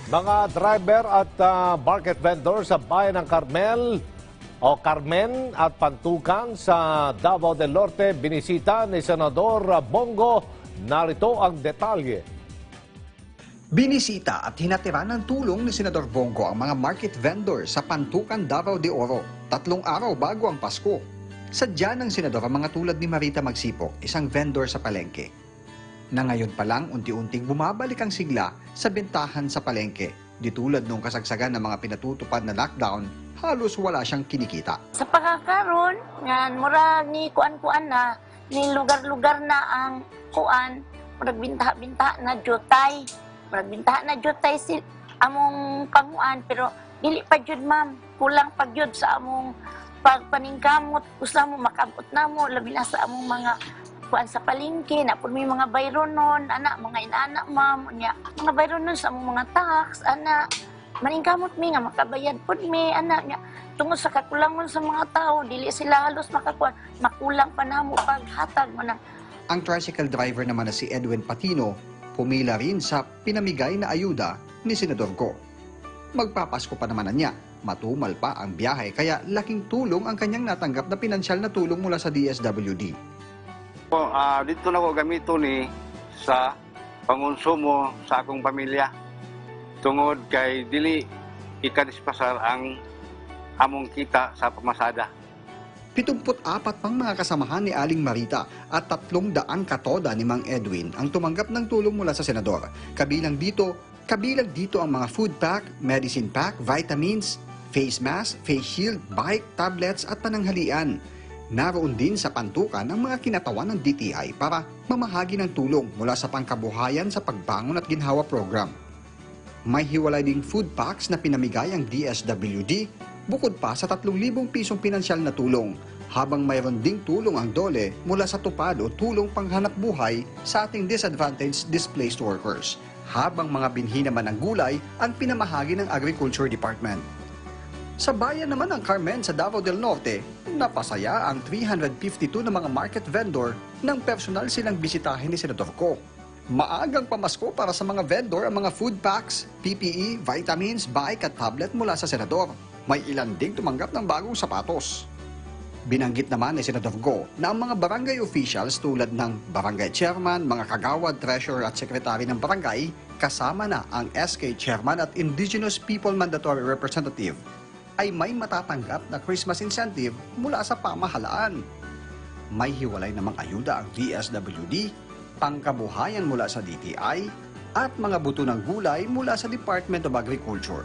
Mga driver at market vendor sa bayan ng Carmen at Pantukan sa Davao del Norte binisita ni Senador Bongo. Narito ang detalye. Binisita at hinatira ng tulong ni Senador Bongo ang mga market vendor sa Pantukan, Davao de Oro, 3 araw bago ang Pasko. Sadya ng Senador ang mga tulad ni Marita Magsipok, isang vendor sa palengke, na ngayon pa lang unti-unting bumabalik ang sigla sa bentahan sa palengke. Di tulad nung kasagsagan ng mga pinatutupad na lockdown, halos wala siyang kinikita. Sa pagkakaroon, nga murag ni kuan-kuan na, ni lugar-lugar na ang kuan, murag binta-binta na jutay. Murag binta na jutay si among panguan, pero dili pa jud ma'am, kulang pa jud sa among pagpaningkamot. Gusto mo makabot na mo, labi na sa among mga kuan sa palengke, na po may mga bayro nun, anak, mga inaanak, ma'am, mga bayro nun sa among mga tax, anak, maningkamot mi nga, makabayad po mi, anak, tungod sa kakulangon sa mga tao, dili sila halos makakuan, makulang pa na mo paghatag mo na. Ang tricycle driver naman na si Edwin Patino, pumila rin sa pinamigay na ayuda ni Senador Go. Magpapasko pa naman na niya, matumal pa ang biyahe, kaya laking tulong ang kanyang natanggap na pinansyal na tulong mula sa DSWD. Dito na ko gamito ni sa pangonsumo sa akong pamilya. Tungod kay dili ikadispasar ang among kita sa pamasada. 74 pang mga kasamahan ni Aling Marita at 300 katoda ni Mang Edwin ang tumanggap ng tulong mula sa Senador. Kabilang dito ang mga food pack, medicine pack, vitamins, face mask, face shield, bike, tablets at pananghalian. Naroon din sa Pantukan ang mga kinatawan ng DTI para mamahagi ng tulong mula sa pangkabuhayan sa pagbangon at ginhawa program. May hiwalay ding food packs na pinamigay ang DSWD bukod pa sa 3,000 pisong pinansyal na tulong, habang mayroon ding tulong ang DOLE mula sa tupad o tulong panghanap buhay sa ating disadvantaged displaced workers, habang mga binhi naman ng gulay ang pinamahagi ng Agriculture Department. Sa bayan naman ng Carmen sa Davao del Norte, napasaya ang 352 na mga market vendor ng personal silang bisitahin ni Senador Go. Maagang pamasko para sa mga vendor ang mga food packs, PPE, vitamins, bike at tablet mula sa Senador. May ilan ding tumanggap ng bagong sapatos. Binanggit naman ni Senador Go na ang mga barangay officials tulad ng barangay chairman, mga kagawad, treasurer at sekretary ng barangay, kasama na ang SK chairman at Indigenous People Mandatory Representative, ay may matatanggap na Christmas incentive mula sa pamahalaan. May hiwalay namang ayuda ang DSWD, pangkabuhayan mula sa DTI, at mga buto ng gulay mula sa Department of Agriculture.